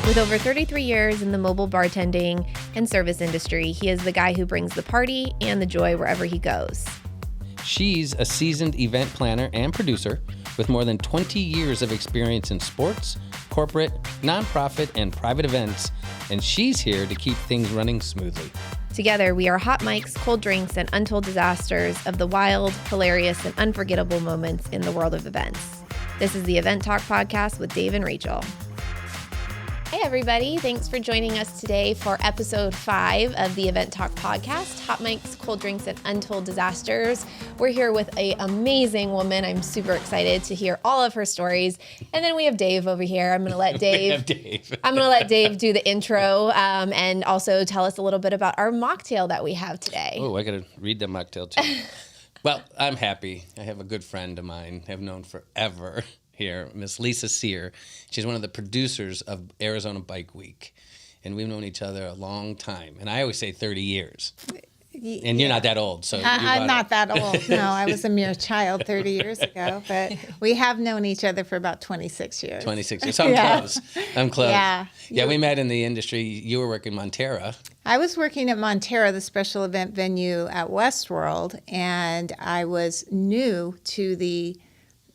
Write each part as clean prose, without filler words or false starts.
With over 33 years in the mobile bartending and service industry, he is the guy who brings the party and the joy wherever he goes. She's a seasoned event planner and producer with more than 20 years of experience in sports, corporate, nonprofit, and private events, and she's here to keep things running smoothly. Together, we are hot mics, cold drinks, and untold disasters of the wild, hilarious, and unforgettable moments in the world of events. This is the EventTalk Podcast with Dave and Rachel. Hey everybody, thanks for joining us today for episode 5 of the EventTalk Podcast, Hot Mics, Cold Drinks, and Untold Disasters. We're here with an amazing woman. I'm super excited to hear all of her stories. And then we have Dave over here. I'm going to let Dave do the intro and also tell us a little bit about our mocktail that we have today. Oh, I got to read the mocktail too. Well, I'm happy. I have a good friend of mine I've known forever here, Miss Lisa Cyr. She's one of the producers of Arizona Bike Week, and we've known each other a long time. And I always say 30 years. And you're not that old, so I'm not that old. No, I was a mere child 30 years ago, but we have known each other for about 26 years. 26 years. So I'm close. Yeah. Yeah, we met in the industry. You were working Montera. I was working at Montera, the special event venue at Westworld, and I was new to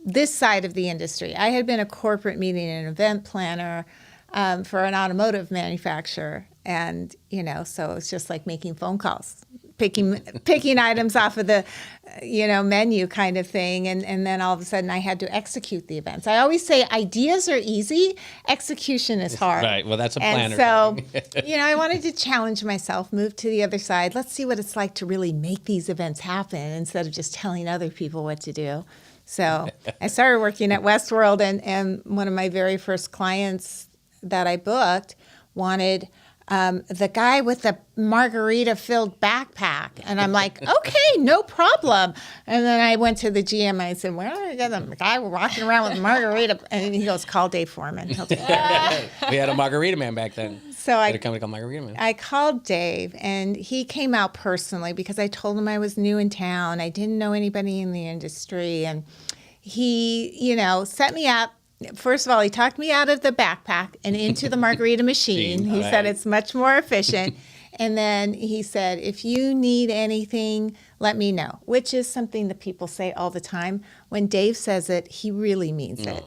this side of the industry. I had been a corporate meeting and event planner for an automotive manufacturer, and so it's just like making phone calls, picking items off of the menu kind of thing, and then all of a sudden I had to execute the events. I always say ideas are easy, execution is hard. Right. Well, that's a planner. And so I wanted to challenge myself, move to the other side. Let's see what it's like to really make these events happen instead of just telling other people what to do. So I started working at Westworld, and one of my very first clients that I booked wanted the guy with the margarita-filled backpack. And I'm like, okay, no problem. And then I went to the GM and I said, where do I get the guy walking around with a margarita? And he goes, call Dave Foreman. He'll take it. We had a Margarita Man back then. So I had a company called Margarita Man. I called Dave, and he came out personally because I told him I was new in town. I didn't know anybody in the industry. And he, set me up. First of all, he talked me out of the backpack and into the margarita machine. He said it's much more efficient. And then he said, if you need anything, let me know, which is something that people say all the time. When Dave says it, he really means it.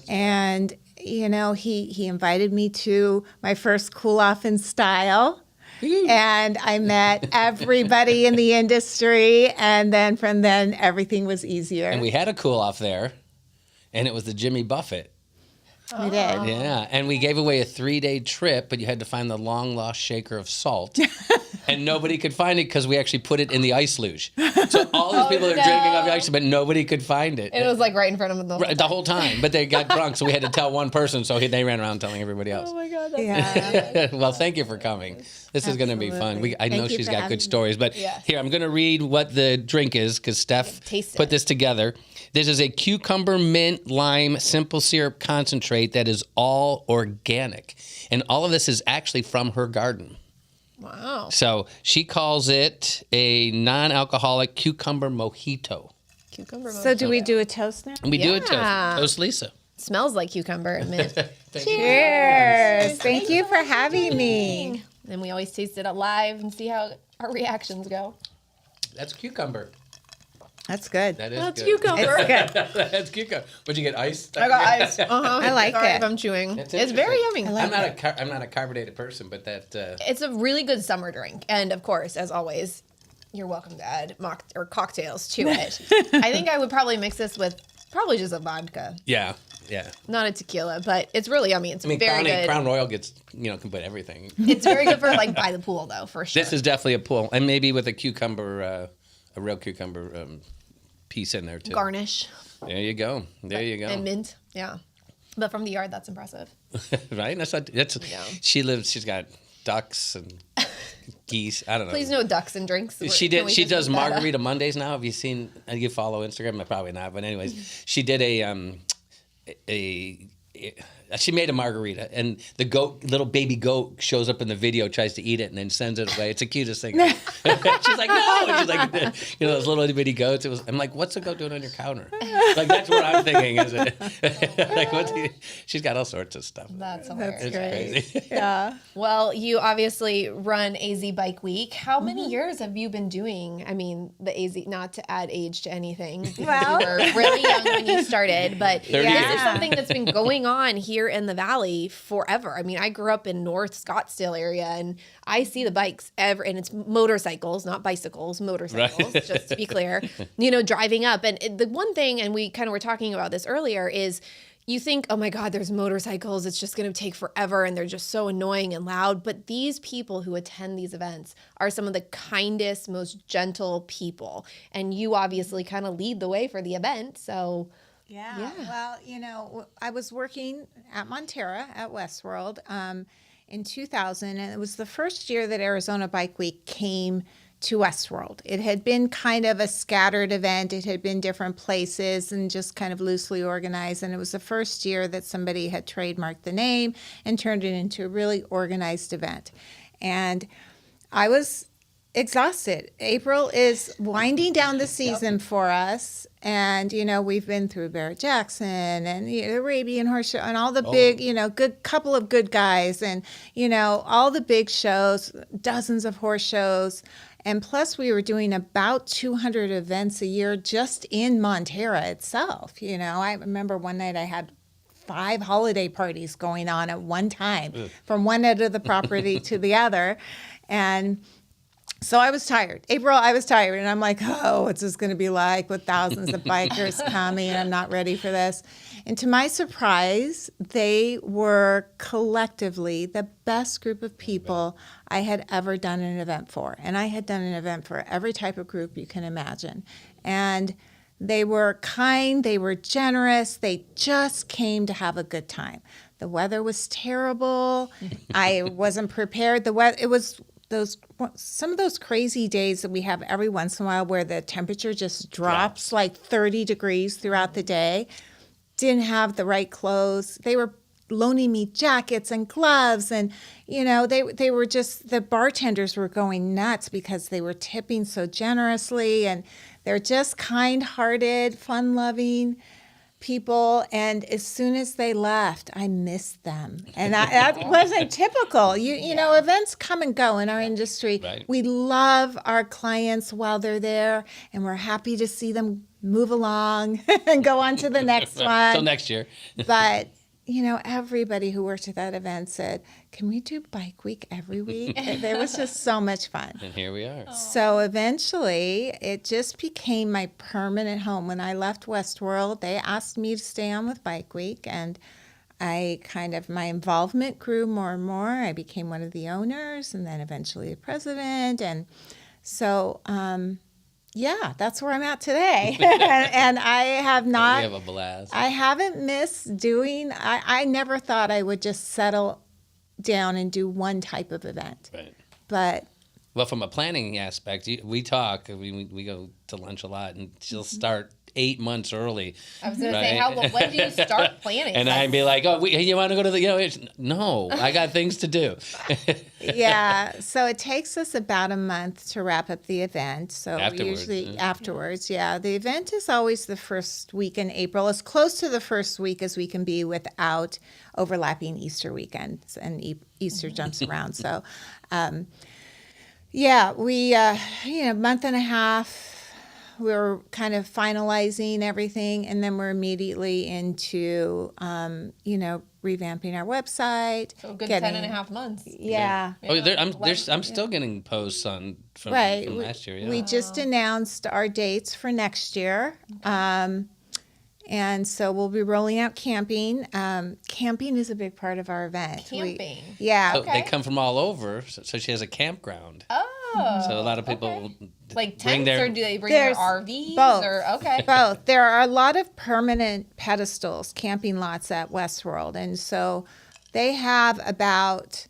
And, he invited me to my first Cool Off in Style. And I met everybody in the industry. And then from then, everything was easier. And we had a cool off there. And it was the Jimmy Buffett. We did. Yeah, and we gave away a 3-day trip, but you had to find the long-lost shaker of salt. And nobody could find it because we actually put it in the ice luge. So all these people are drinking off the ice, but nobody could find it. It was like right in front of them the whole time. But they got drunk, so we had to tell one person, so they ran around telling everybody else. Oh my God, that's Well, thank you for coming. This is going to be fun. I know she's got good me. stories, but here, I'm going to read what the drink is because Steph put this together. This is a cucumber mint lime simple syrup concentrate that is all organic. And all of this is actually from her garden. Wow. So she calls it a non-alcoholic cucumber mojito. So do we do a toast now? We do a toast. Toast Lisa. Smells like cucumber and mint. Cheers. Thank you for having me. And we always taste it live and see how our reactions go. That's cucumber. That's good. That's good. cucumber. It's good. That's cucumber. Would you get ice? I got ice. I like Sorry it. if I'm chewing. That's It's very yummy. I'm not a carbonated person, but that. It's a really good summer drink. And of course, as always, you're welcome to add cocktails to it. I think I would probably mix this with probably just a vodka. Yeah. Not a tequila, but it's really yummy. It's very good. Crown Royal gets, can put everything. It's very good for by the pool though, for sure. This is definitely a pool, and maybe with a cucumber, a real cucumber piece in there too. Garnish. There you go. And mint, yeah. But from the yard, that's impressive. Right? She's got ducks and geese. I don't know. Please no ducks and drinks. She does Margarita Mondays now. Have you seen? You follow Instagram? Probably not. But anyways, she did a she made a margarita, and the little baby goat shows up in the video, tries to eat it, and then sends it away. It's the cutest thing. She's like, no. And she's like, those little itty bitty goats. I'm like, what's a goat doing on your counter? Like, that's what I'm thinking. Is it? Like, she's got all sorts of stuff. That's hilarious. It's crazy. Yeah. Well, you obviously run AZ Bike Week. How many years have you been doing, I mean, the AZ, not to add age to anything, because you were really young when you started, but this is something that's been going on here in the Valley forever. I mean, I grew up in North Scottsdale area, and I see the bikes and it's motorcycles, not bicycles, motorcycles, right. Just to be clear, driving up. And the one thing, and we kind of were talking about this earlier, is you think, oh my God, there's motorcycles. It's just going to take forever. And they're just so annoying and loud. But these people who attend these events are some of the kindest, most gentle people. And you obviously kind of lead the way for the event. So yeah. Well, I was working at Montera at Westworld in 2000. And it was the first year that Arizona Bike Week came to Westworld. It had been kind of a scattered event. It had been different places and just kind of loosely organized. And it was the first year that somebody had trademarked the name and turned it into a really organized event. And I was exhausted. April is winding down the season for us. And, we've been through Barrett Jackson and the Arabian Horse Show and all the big, good couple of good guys and, all the big shows, dozens of horse shows. And plus, we were doing about 200 events a year just in Montera itself. I remember one night I had 5 holiday parties going on at one time from one end of the property to the other. And so I was tired. April, I was tired. And I'm like, oh, what's this going to be like with thousands of bikers coming? I'm not ready for this. And to my surprise, they were collectively the best group of people I had ever done an event for. And I had done an event for every type of group you can imagine. And they were kind, they were generous, they just came to have a good time. The weather was terrible. I wasn't prepared. It was some of those crazy days that we have every once in a while where the temperature just drops like 30 degrees throughout the day. Didn't have the right clothes. They were loaning me jackets and gloves, and they were just, the bartenders were going nuts because they were tipping so generously, and they're just kind-hearted, fun-loving people. And as soon as they left, I missed them, and that wasn't typical. Events come and go in our industry. Right. We love our clients while they're there, and we're happy to see them move along and go on to the next one. Till next year. But everybody who worked at that event said, can we do Bike Week every week? It was just so much fun. And here we are. So eventually, it just became my permanent home. When I left Westworld, they asked me to stay on with Bike Week, and my involvement grew more and more. I became one of the owners and then eventually the president. And so, that's where I'm at today. and I have not. We have a blast. I haven't missed doing. I never thought I would just settle down and do one type of event. Right. But. Well, from a planning aspect, we talk. We go to lunch a lot, and she'll start 8 months early. I was going to say, when do you start planning? And I'd be like, you want to go to the, no, I got things to do. Yeah, so it takes us about a month to wrap up the event. So afterwards, the event is always the first week in April, as close to the first week as we can be without overlapping Easter weekends, and Easter jumps around. So, we, month and a half, we're kind of finalizing everything, and then we're immediately into, revamping our website. So a good 10.5 months. Yeah. I'm still getting posts from last year. Yeah. We just announced our dates for next year. Okay. And so we'll be rolling out camping. Camping is a big part of our event. Camping? So they come from all over, so she has a campground. Oh. So a lot of people like tents, or do they bring their RVs? Both. Okay. Both. There are a lot of permanent pedestals, camping lots at Westworld, and so they have about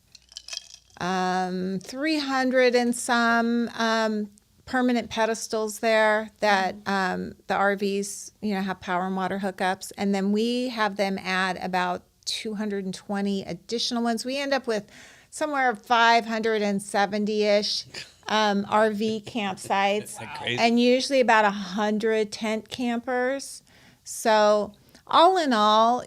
300 and some permanent pedestals there that the RVs, have power and water hookups, and then we have them add about 220 additional ones. We end up with somewhere 570-ish RV campsites, and usually about 100 tent campers. So all in all,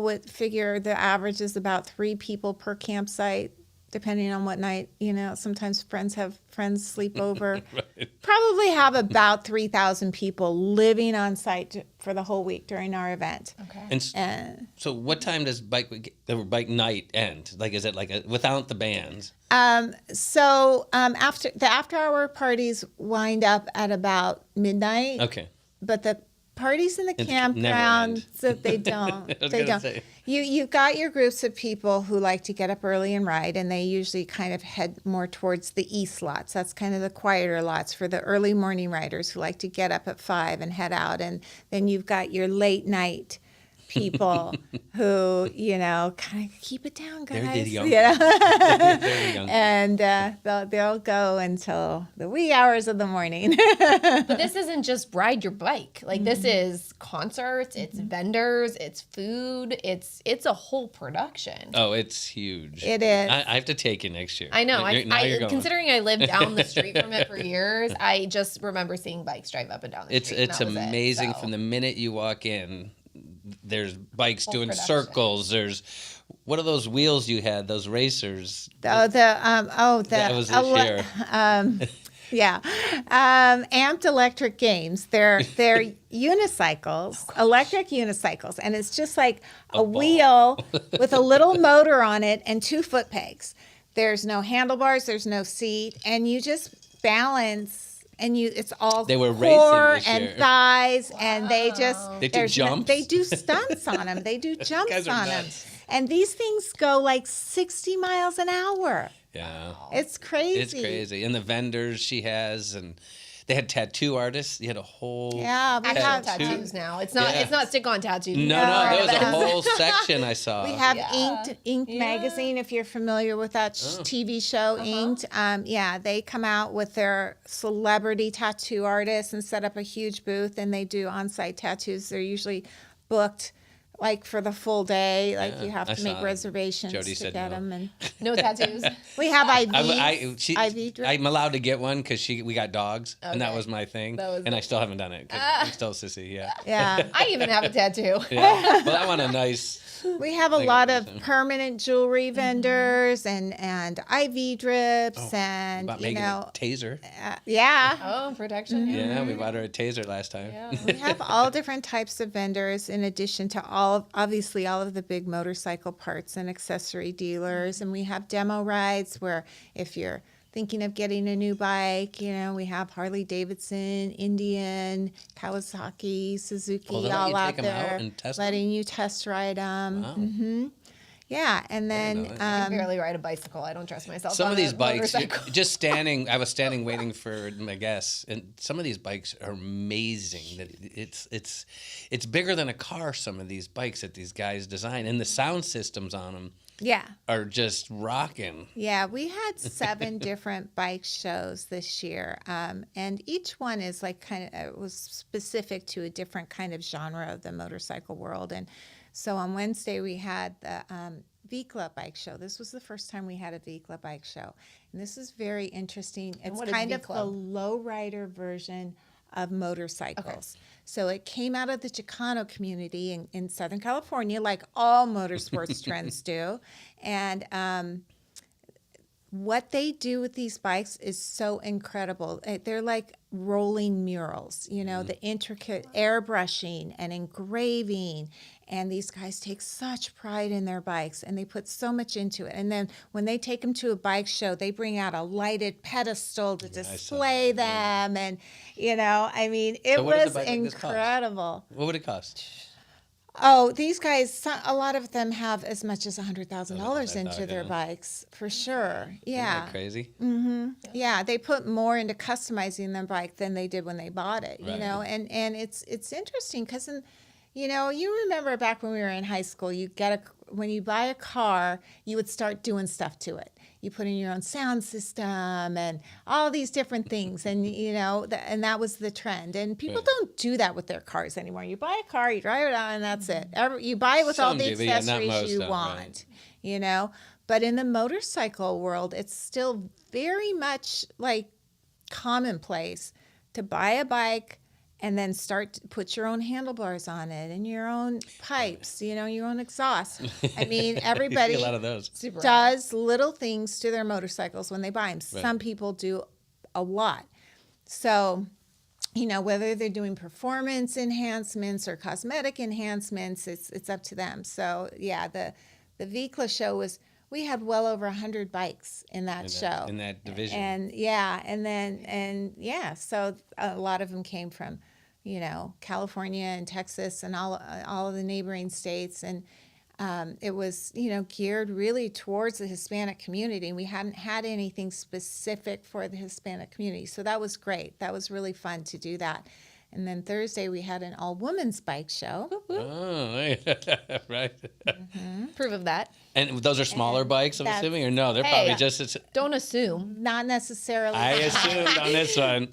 would figure the average is about 3 people per campsite, depending on what night. Sometimes friends sleep over. Right. Probably have about 3,000 people living on site for the whole week during our event. Okay. And so what time does bike night end? Like, is it without the bands? After the after-hour parties wind up at about midnight. Okay. But the parties in the campground, so they don't. They don't. You've got your groups of people who like to get up early and ride, and they usually kind of head more towards the east lots. That's kind of the quieter lots for the early morning riders who like to get up at 5 and head out. And then you've got your late night people who, kind of keep it down, guys. They're young. They're young. And they'll go until the wee hours of the morning. But this isn't just ride your bike. Like, this is concerts, it's vendors, it's food, it's a whole production. Oh, it's huge. It is. I have to take it next year. I know. Considering I lived down the street from it for years, I just remember seeing bikes drive up and down the street. It's amazing from the minute you walk in. There's bikes doing production. Circles. There's what are those wheels you had? Those racers. That was this year. Amped electric games. They're unicycles, electric unicycles, and it's just like a wheel with a little motor on it and 2 foot pegs. There's no handlebars. There's no seat, and you just balance. And it's all core and thighs, wow. And they do jumps. They do stunts on them. They do jumps on them, and these things go like 60 miles an hour. Yeah, it's crazy. It's crazy, and the vendors she has, and they had tattoo artists. You had a whole we have tattoos now. It's not stick-on tattoos. No, there was a whole section I saw. We have Inked magazine. If you're familiar with that TV show, Inked. They come out with their celebrity tattoo artists and set up a huge booth, and they do on-site tattoos. They're usually booked like for the full day. Like you have to make reservations Jody to get them. And no tattoos. We have IV drip. I'm allowed to get one because we got dogs, and that was my thing. And I still haven't done it because I'm still sissy. Yeah. I even have a tattoo. Yeah. Well, I want a nice. We have a lot of permanent jewelry vendors and IV drips and making a taser. Protection. Mm-hmm. Yeah, we bought her a taser last time. Yeah. We have all different types of vendors in addition to all of the big motorcycle parts and accessory dealers. And we have demo rides where if you're thinking of getting a new bike, we have Harley Davidson, Indian, Kawasaki, Suzuki, all out there letting you test ride them. Wow. Mm-hmm. Yeah, and then I can barely ride a bicycle. I don't trust myself. Some of these bikes, just standing. I was standing waiting for my guests, and some of these bikes are amazing. That it's bigger than a car. Some of these bikes that these guys design, and the sound systems on them. Are just rocking. Yeah, we had 7 different bike shows this year, and each one is was specific to a different kind of genre of the motorcycle world. And so on Wednesday we had the V-Club bike show. This was the first time we had a V-Club bike show, and this is very interesting. It's kind of the lowrider version of motorcycles. Okay. So it came out of the Chicano community in Southern California, like all motorsports trends do. And what they do with these bikes is so incredible. They're like rolling murals, the intricate airbrushing and engraving. And these guys take such pride in their bikes, and they put so much into it. And then when they take them to a bike show, they bring out a lighted pedestal to display them. And, it was incredible. What would it cost? Oh, these guys, a lot of them have as much as $100,000 into their bikes, for sure. Yeah. Isn't that crazy? Mm-hmm. Yeah, they put more into customizing their bike than they did when they bought it, and it's interesting because you remember back when we were in high school, you get when you buy a car, you would start doing stuff to it. You put in your own sound system and all these different things. And, and that was the trend. And people don't do that with their cars anymore. You buy a car, you drive it out, and that's it. You buy it with all the accessories you want, But in the motorcycle world, it's still very much like commonplace to buy a bike and then start to put your own handlebars on it and your own pipes, your own exhaust. I mean, everybody a lot of those. does little things to their motorcycles when they buy them. Right. Some people do a lot. So, whether they're doing performance enhancements or cosmetic enhancements, it's up to them. So, yeah, the VICLA show we had well over 100 bikes in that show. In that division. And so a lot of them came from, California and Texas and all of the neighboring states. And it was, geared really towards the Hispanic community. We hadn't had anything specific for the Hispanic community. So that was great. That was really fun to do that. And then Thursday, we had an all-women's bike show. Oh, right. Mm-hmm. Proof of that. And those are smaller bikes, I'm assuming? Or no, they're probably just... Don't assume. Not necessarily. I assumed on this one.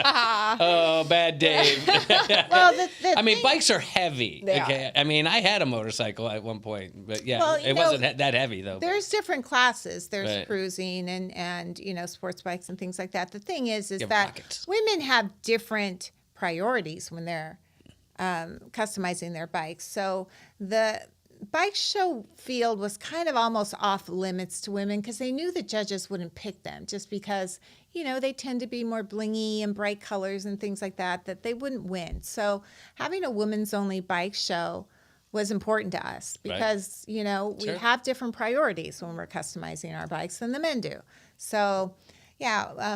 Oh, bad Dave. Well, bikes are heavy. They Okay. are. I mean, I had a motorcycle at one point, but Well, it wasn't that heavy, though. There's different classes. There's Right. cruising and sports bikes and things like that. The thing is have that rockets. women have different priorities when they're customizing their bikes. So the bike show field was kind of almost off limits to women because they knew the judges wouldn't pick them just because, they tend to be more blingy and bright colors and things like that they wouldn't win. So having a women's only bike show was important to us because, we have different priorities when we're customizing our bikes than the men do. So,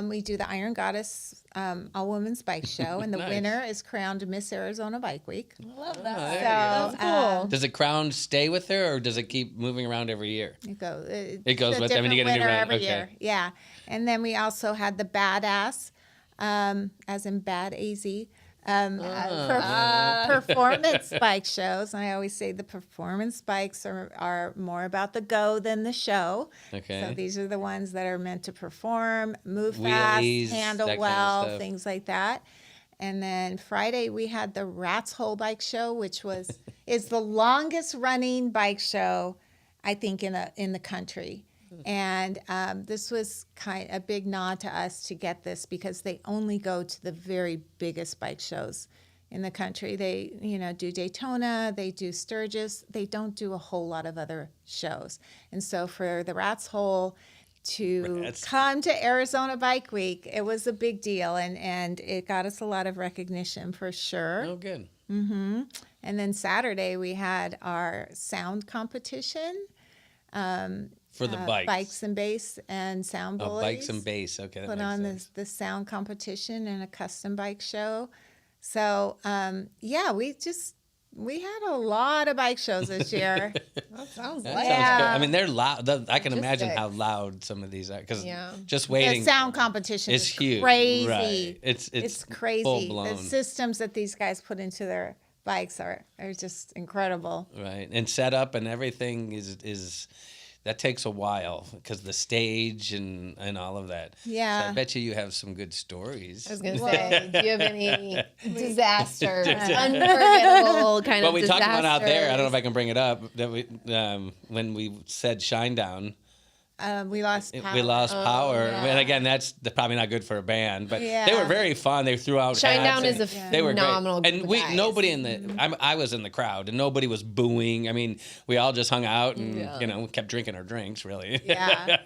we do the Iron Goddess all-women's bike show, and the Nice. winner is crowned Miss Arizona Bike Week. I love Oh, that. there you So, That's cool. Does the crown stay with her, or does it keep moving around every year? It goes. It goes a with them, and you different get a new winner round. every Okay. year. Yeah, and then we also had the Badass, as in Bad AZ. Performance bike shows. And I always say the performance bikes are more about the go than the show. Okay. So these are the ones that are meant to perform, move Wheelies, fast, handle that kind of well, stuff. things like that. And then Friday we had the Rat's Hole Bike Show, which is the longest running bike show, I think, in the country. And this was kind of a big nod to us to get this because they only go to the very biggest bike shows in the country. They, do Daytona, they do Sturgis. They don't do a whole lot of other shows. And so for the Rat's Hole to come to Arizona Bike Week, it was a big deal. And it got us a lot of recognition for sure. Oh, good. Mm-hmm. And then Saturday we had our sound competition. For the bikes. Bikes and bass and sound bullies. Bikes and bass. Okay, that Put makes on sense. the sound competition and a custom bike show. So, we had a lot of bike shows this year. That sounds That like sounds good. I mean, they're loud. I can imagine how Logistics. loud some of these are because Yeah. just The waiting. sound competition is is huge. crazy. Right. It's crazy. full blown. The systems that these guys put into their bikes are just incredible. Right, and setup and everything is that takes a while because the stage and all of that. Yeah. So I bet you have some good stories. I was going to say, do you have any disasters, unforgettable kind Well, of we disasters? talked about out there. I don't know if I can bring it up. That we when we said Shinedown, We lost power. we lost power. yeah. And again, that's probably not good for a band, but Yeah. they were very fun. They threw out Shinedown hats is a and they were phenomenal great. group And of guys. nobody in the I was in the crowd and nobody was booing. I mean, we all just hung out and Yeah. kept drinking our drinks really. Yeah.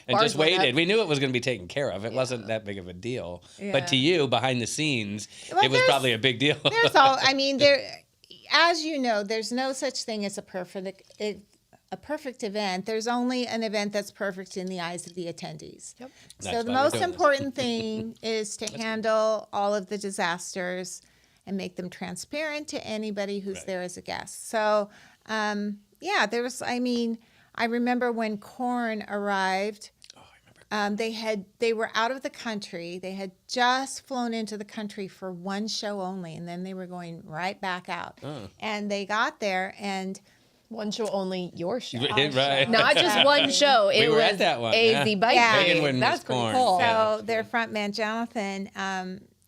And Bars just went up. waited. We knew it was going to be taken care of. It wasn't that big of a deal. But to Yeah. you behind the scenes, Well, it was there's- probably a big deal. There's as you know, there's no such thing as a perfect event. There's only an event that's perfect in the eyes of the attendees. Yep. So That's the why we're most doing this. important thing is to handle all of the disasters and make them transparent to anybody who's Right. there as a guest. So, I remember when KORN arrived. Oh, I remember They were out of the country. They had just flown into the country for one show only, and then they were going right back out. And they got there, and one show only, your show. Right. Not just one show. It We were was at that one, AZ Bike Yeah. Week. Megan That's pretty KORN. cool. Yeah. so their front man, Jonathan,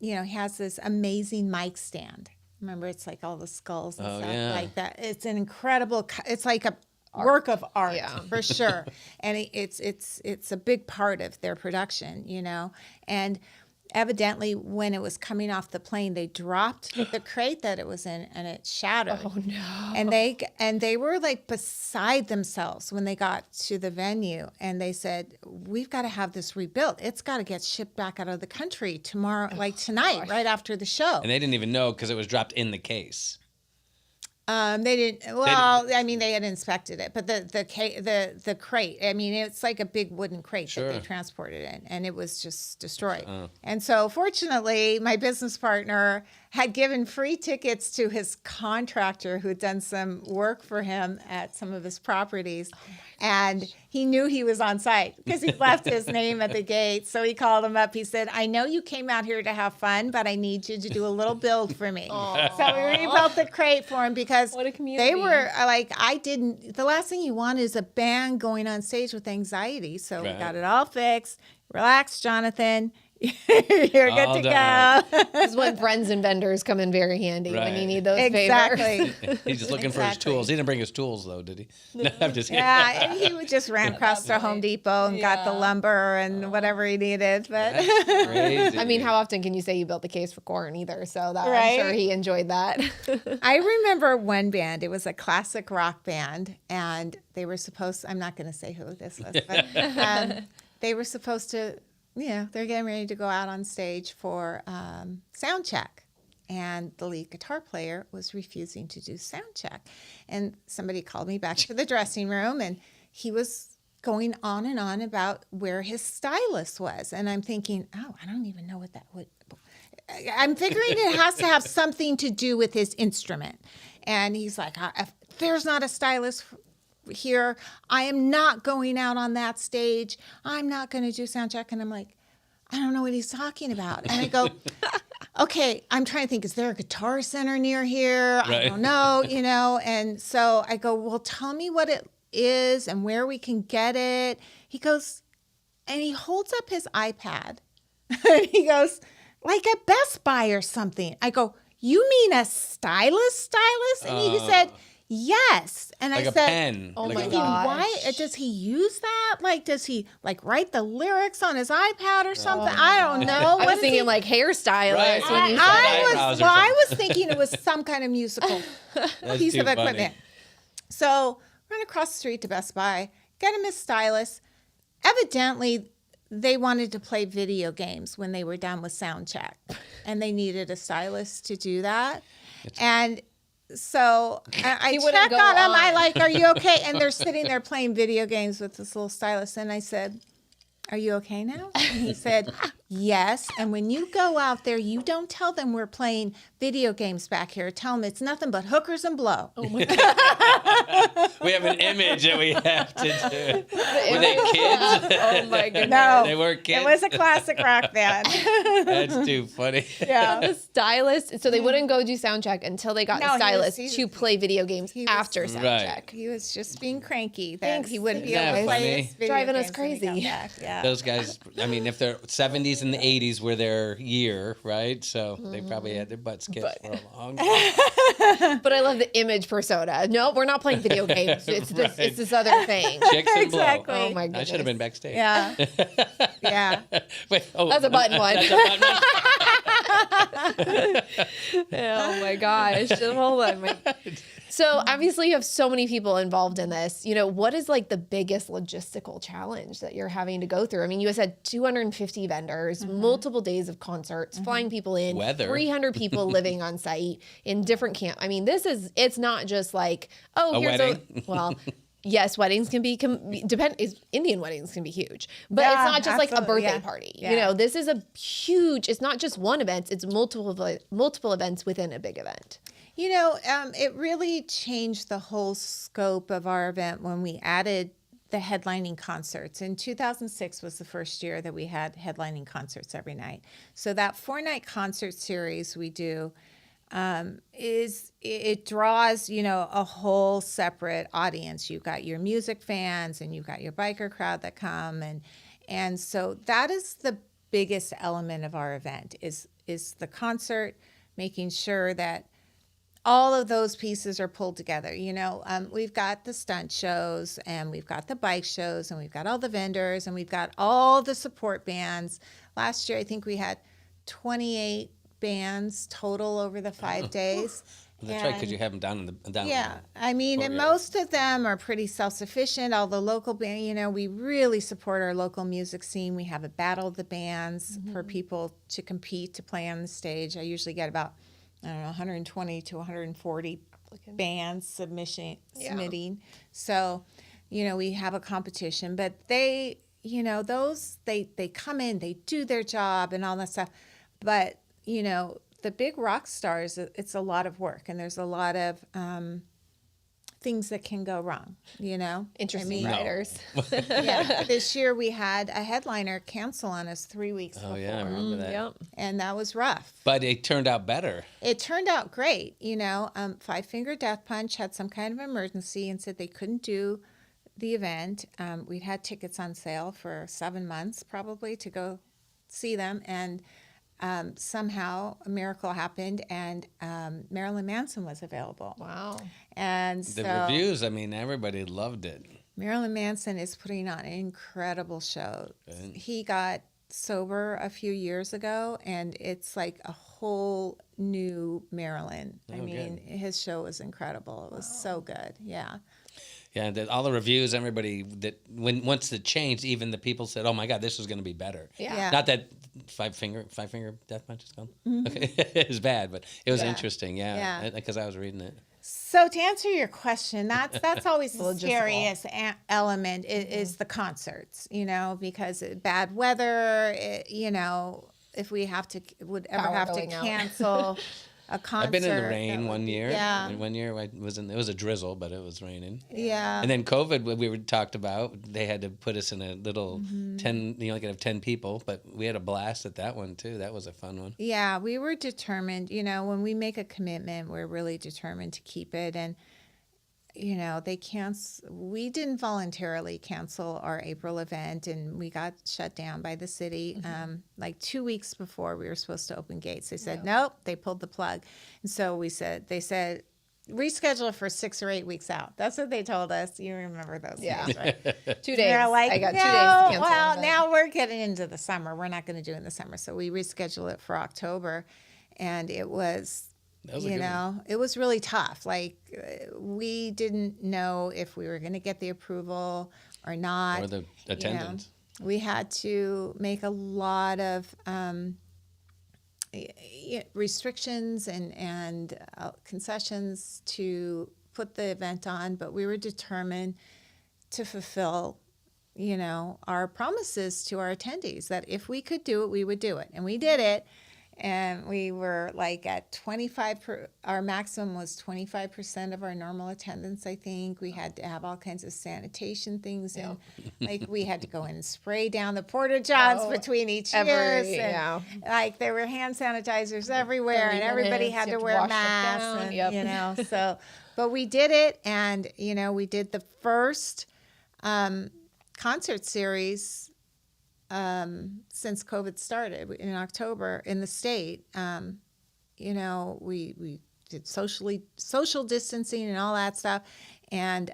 he has this amazing mic stand. Remember, it's like all the skulls and stuff like that. It's an incredible. It's like a work of art for sure, and it's a big part of their production, And evidently, when it was coming off the plane, they dropped the crate that it was in, and it shattered. Oh no! And they were like beside themselves when they got to the venue, and they said, "We've got to have this rebuilt. It's got to get shipped back out of the country tomorrow, like tonight, right after the show." And they didn't even know because it was dropped in the case. They didn't. Well, I mean, they had inspected it, but the crate. I mean, it's like a big wooden crate that they transported in, and it was just destroyed. And so, fortunately, my business partner had given free tickets to his contractor who'd done some work for him at some of his properties, and he knew he was on site because he left his name at the gate. So he called him up. He said, "I know you came out here to have fun, but I need you to do a little build for me." So we rebuilt the crate for him because What a community. they were like, the last thing you want is a band going on stage with anxiety. So we got it all fixed. Relax, Jonathan. You're good to go. This is when friends and vendors come in very handy when you need those favors. Exactly. He's just looking for his tools. He didn't bring his tools, though, did he? No, I'm just kidding. Yeah, and he just ran across to Home Depot and got the lumber and whatever he needed. But That's crazy. I mean, how often can you say you built the case for KORN either? So that, I'm Right. sure he enjoyed that. I remember one band. It was a classic rock band, and they were supposed. I'm not going to say who this was, but they were supposed to. They're getting ready to go out on stage for sound check. And the lead guitar player was refusing to do sound check. And somebody called me back to the dressing room, and he was going on and on about where his stylist was. And I'm thinking, I don't even know what that would. I'm figuring it has to have something to do with his instrument. And he's like, if there's not a stylist here, I am not going out on that stage. I'm not going to do sound check. And I'm like, I don't know what he's talking about. And I go, okay, I'm trying to think, is there a Guitar Center near here? I don't know, And so I go, well, tell me what it is and where we can get it. He goes, and he holds up his iPad. And he goes, like a Best Buy or something. I go, you mean a stylist? And he said, yes. And like I a said, pen. Oh like my a- God. why does he use that? Like, does he write the lyrics on his iPad or something? I don't know. I was thinking like hairstylist Right. when you said eyebrows or I was thinking it was some kind of musical piece too of funny. equipment. So run across the street to Best Buy, get him his stylus. Evidently, they wanted to play video games when they were done with sound check, and they needed a stylist to do that. And so I wouldn't check go on them. on. I like, are you okay? And they're sitting there playing video games with this little stylus. And I said, are you okay now? And he said, yes. And when you go out there, you don't tell them we're playing video games back here. Tell them it's nothing but hookers and blow. Oh my God. We have an image that we have to do. Were they kids? Oh my goodness. No, They were kids? it was a classic rock band. That's too funny. Yeah. The stylist, so they wouldn't go do sound check until they got No, the he was- stylist he was- to play video games he was- after sound Right. check. He was just being cranky that Thanks. he wouldn't be Isn't able that to play funny? his video Driving us games when he got crazy. back. Yeah. Those guys, I mean, if they're 70s and the 80s were their year, right? So they probably had their butts kicked for a long time. But I love the image persona. No, we're not playing video games. It's this other thing. Chicks and blow. Exactly. Oh my goodness. I should have been backstage. Yeah. Yeah. Wait, oh, That's a button one. That's a button one. Oh my gosh. Hold on. So obviously you have so many people involved in this. What is like the biggest logistical challenge that you're having to go through? I mean, you said 250 vendors, multiple days of concerts, flying people in, Weather. 300 people living on site in different camp. I mean, it's not just like, A wedding? well, yes, weddings can be, Indian weddings can be huge, but Yeah, it's not just like a absolutely, birthday yeah. party. Yeah. This is a huge, it's not just one event, it's multiple events within a big event. It really changed the whole scope of our event when we added the headlining concerts. In 2006 was the first year that we had headlining concerts every night. So that 4-night concert series we do it draws, a whole separate audience. You've got your music fans and you've got your biker crowd that come. And so that is the biggest element of our event is the concert, making sure that all of those pieces are pulled together. We've got the stunt shows and we've got the bike shows and we've got all the vendors and we've got all the support bands. Last year, I think we had 28 bands total over the 5 days. That's right, because you have them down in the Yeah, and most of them are pretty self-sufficient. All the local band, we really support our local music scene. We have a battle of the bands for people to compete to play on the stage. I usually get about 120 to 140 bands submitting. So, we have a competition, but they come in, they do their job and all that stuff. But, the big rock stars, it's a lot of work and there's a lot of things that can go wrong, Interesting writers. Yeah. This year we had a headliner cancel on us 3 weeks before. Oh, yeah, I remember that. Yep. And that was rough. But it turned out better. It turned out great. Five Finger Death Punch had some kind of emergency and said they couldn't do the event. We'd had tickets on sale for 7 months probably to go see them. And somehow a miracle happened and Marilyn Manson was available. Wow. And the reviews, everybody loved it. Marilyn Manson is putting on an incredible show. Good. He got sober a few years ago and it's like a whole new Marilyn. His show was incredible. It was so good. Yeah. Yeah, all the reviews, everybody once it changed, even the people said, "Oh my God, this was going to be better." Yeah. Not that Five Finger Death Punch is called. Okay, it's bad, but it was interesting. Yeah, because I was reading it. So to answer your question, that's always the scariest element is the concerts. Because bad weather. If we would ever have to cancel. A concert. I've been in the rain one year. Yeah. And 1 year it was a drizzle, but it was raining. Yeah. And then COVID, we talked about, they had to put us in a little 10, you only could have 10 people, but we had a blast at that one too. That was a fun one. Yeah, we were determined, when we make a commitment, we're really determined to keep it. And, we didn't voluntarily cancel our April event and we got shut down by the city like 2 weeks before we were supposed to open gates. They said, nope, they pulled the plug. And so they said, reschedule it for 6 or 8 weeks out. That's what they told us. You remember those things, right? 2 days. They're like, I got 2 days to cancel. Well, now we're getting into the summer. We're not going to do it in the summer. So we rescheduled it for October and it was... it was really tough. Like, we didn't know if we were going to get the approval or not. Or the attendance. We had to make a lot of restrictions and concessions to put the event on, but we were determined to fulfill, our promises to our attendees that if we could do it, we would do it. And we did it. And we were like at 25, our maximum was 25% of our normal attendance, I think. We had to have all kinds of sanitation things. And like we had to go in and spray down the porta johns between each use. And like there were hand sanitizers everywhere and everybody had to wear masks. And, so, but we did it. And, we did the first concert series since COVID started in October in the state. We did social distancing and all that stuff. And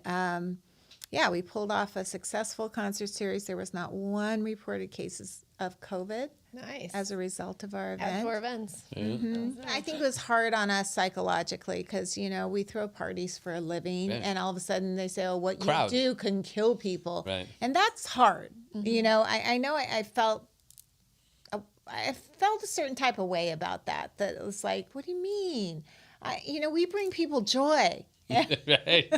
we pulled off a successful concert series. There was not one reported cases of COVID. Nice. As a result of our event. Outdoor events. Mm-hmm. I think it was hard on us psychologically because, we throw parties for a living and all of a sudden they say, oh, what you do can kill people. Right. And that's hard. I know I felt a certain type of way about that it was like, what do you mean? We bring people joy. Right.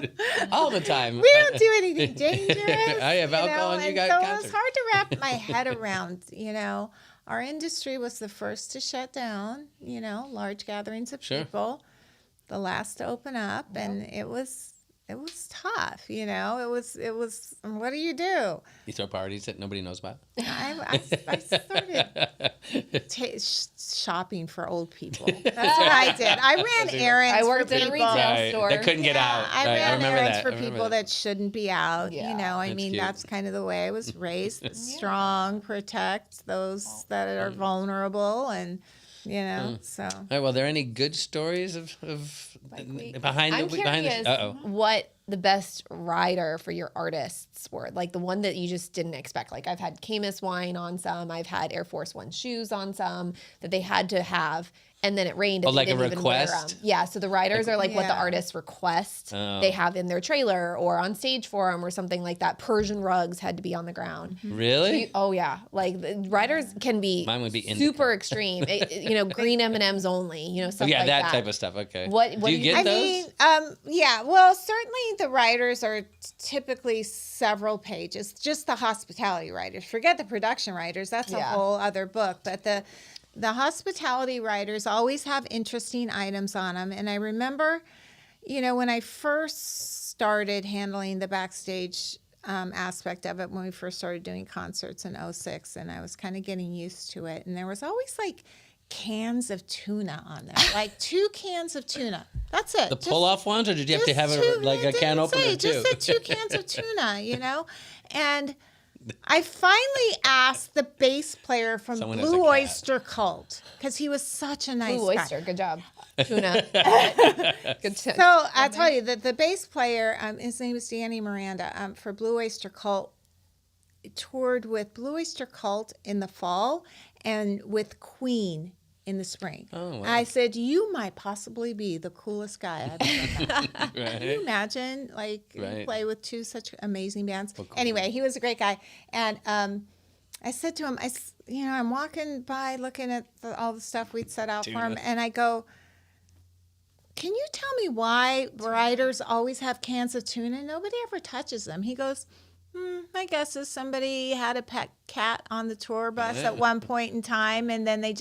All the time. We don't do anything dangerous. I have alcohol and you got so concert. It was hard to wrap my head around, Our industry was the first to shut down, large gatherings of people, the last to open up. And it was it was tough, you know. It was. What do you do? You throw parties that nobody knows about? I started shopping for old people. That's what I did. I ran errands. I worked for in a people. retail store. That couldn't get out. I Right, ran remember errands that. for I remember people that shouldn't be out. Yeah. You know, I That's mean, cute. that's kind of the way I was raised. Strong, protect those that are vulnerable, and you know. So, All right, well, are there any good stories of behind I'm the curious Uh-oh. what the best rider for your artists were, like the one that you just didn't expect. Like I've had Camus wine on some, I've had Air Force One shoes on some that they had to have, and then it rained. And like they a didn't even wear request? 'em. Yeah, so the riders are like what the Yeah. artists request. Oh. They have in their trailer or on stage for them or something like that. Persian rugs had to be on the ground. Really? Oh yeah, like the riders can be, Mine would be super extreme. You know, green M&Ms only. You know, stuff Yeah, like that type of stuff. Okay. What do you do get you- those? I mean, yeah. Well, certainly the writers are typically several pages. Just the hospitality writers. Forget the production writers. That's a Yeah. whole other book. But the hospitality writers always have interesting items on them. And I remember, you know, when I first started handling the backstage aspect of it, when we first started doing concerts in 2006, and I was kind of getting used to it. And there was always like cans of tuna on there, like 2 cans of tuna. That's it. The Just- pull-off ones, or did you have to have just it two- like a it can didn't opener say, too? Just said 2 cans of tuna, you know? And I finally asked the bass player from Someone has a Blue cat. Oyster Cult, because he was such a nice Blue guy. Oyster, good job. Tuna. Good So I'll tell you that the bass player, his name is Danny Miranda, for Blue Oyster Cult, toured with Blue Oyster Cult in the fall and with Queen in the spring. Oh, wow. I said, you might possibly be the coolest guy I've ever met. Can you Right. imagine, like, you Right. play with 2 such amazing bands? Well, cool. Anyway, he was a great guy. And I said to him, I'm walking by looking at all the stuff we'd set out for him, Tuna. and I go, can you tell me why writers always have cans of tuna? Nobody ever touches them. He goes, my guess is somebody had a pet cat on the tour bus Yeah. at one point in time, and then the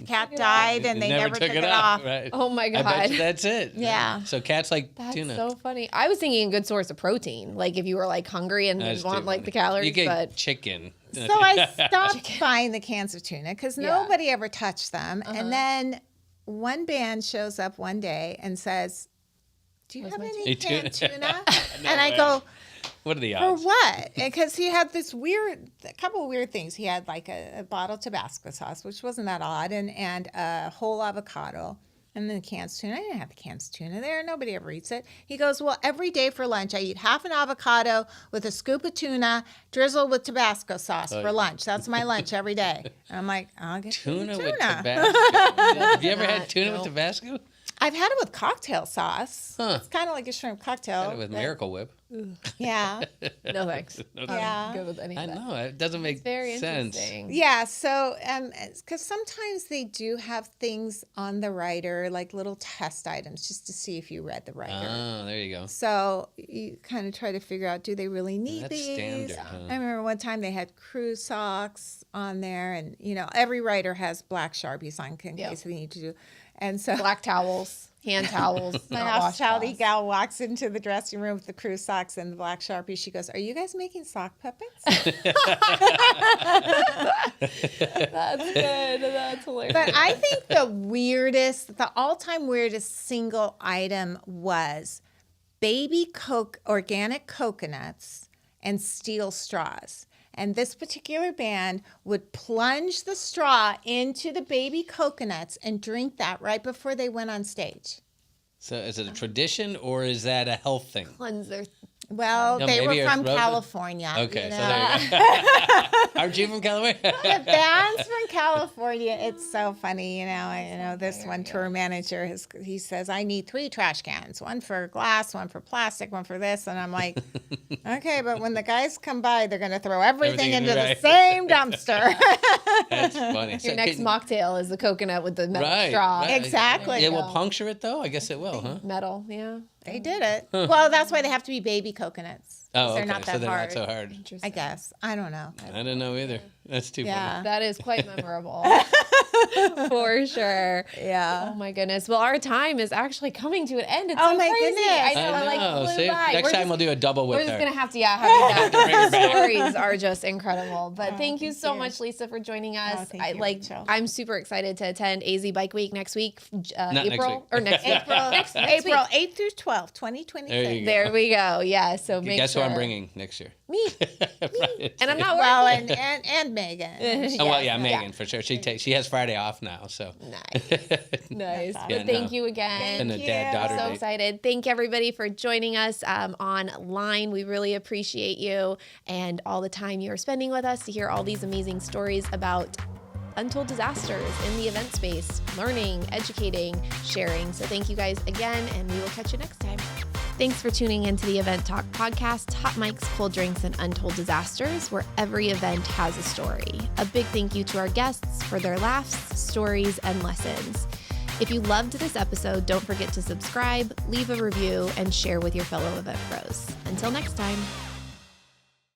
cat died, and they never took it off. off. Right. Oh my I bet God. you that's it. Yeah. So cats like That's tuna. so funny. I was thinking a good source of protein, like if you were like hungry and That's didn't want too like funny. the calories, You get but chicken. So I stopped buying the cans of tuna because Yeah. nobody ever touched them. And then one band shows up one day and says, do you have my any tuna? canned tuna? No And I way. go, What are the for odds? what? Because he had a couple of weird things. He had like a bottle of Tabasco sauce, which wasn't that odd, and a whole avocado, and then canned tuna. I didn't have the canned tuna there. Nobody ever eats it. He goes, well, every day for lunch, I eat half an avocado with a scoop of tuna drizzled with Tabasco sauce for lunch. That's my lunch every day. And I'm like, I'll get Tuna tuna. with Tabasco. Have you ever had tuna with No. Tabasco? I've had it with cocktail sauce. Huh. It's kind of like a shrimp cocktail. Had it with but- Miracle Whip. Yeah. no thanks. Yeah. I'm good with any of I that. know it doesn't make Very sense. interesting. Yeah, so because sometimes they do have things on the writer, like little test items, just to see if you read the writer. Oh, there you go. So you kind of try to figure out, do they really need That's these? standard, huh? I remember one time they had crew socks on there, and every writer has black Sharpies on in Yeah. case they need to do. And so Black towels, hand towels. my not hospitality washcloths. gal walks into the dressing room with the crew socks and the black Sharpie. She goes, "Are you guys making sock puppets?" That's good. That's hilarious. But I think the all-time weirdest single item was baby organic coconuts and steel straws. And this particular band would plunge the straw into the baby coconuts and drink that right before they went on stage. So is it a tradition or is that a health thing? Cleanse their Well, No, they were maybe it's from Rosa. California. Okay, you so know? there you go. Aren't you from California? The bands from California, it's so funny, this one tour manager, he says, I need 3 trash cans, one for glass, one for plastic, one for this. And I'm like, okay, but when the guys come by, they're going to throw everything into the right. same dumpster. That's funny. Your next mocktail is the coconut with the metal Right, straw. right. Exactly. It will puncture it though? I guess it will, huh? Metal, yeah. They did it. Well, that's why they have to be baby coconuts. Oh, They're okay. not that So they're hard. not so hard. I guess. I don't know. I didn't know either. That's too Yeah. That is quite memorable. For sure. Yeah. Oh my goodness. Well, our time is actually coming to an end. It's Oh so my crazy. goodness. I funny. know. I Like know. flew See, by. next time we'll do a double with We're just her. gonna have to have you back. Bring her back. Stories are just incredible. But thank you thank so you. much, Lisa, for joining us. thank you, Rachel. I'm super excited to attend AZ Bike Week next week, next April week. or next week. Next April 8th through 12th, 2026. There you go. There we go. Yeah. So make Guess sure. who I'm bringing next year? Me. Right. And I'm not Well, working. and Megan. Oh, well, yeah, Megan, for sure. She has Friday off now, so. Nice. awesome. But Yeah, thank no. you again. And a Thank dad-daughter you. So date. excited. Thank everybody for joining us online. We really appreciate you and all the time you are spending with us to hear all these amazing stories about untold disasters in the event space, learning, educating, sharing. So thank you guys again, and we will catch you next time. Thanks for tuning into the EventTalk Podcast, hot mics, cold drinks, and untold disasters, where every event has a story. A big thank you to our guests for their laughs, stories, and lessons. If you loved this episode, don't forget to subscribe, leave a review, and share with your fellow event pros. Until next time.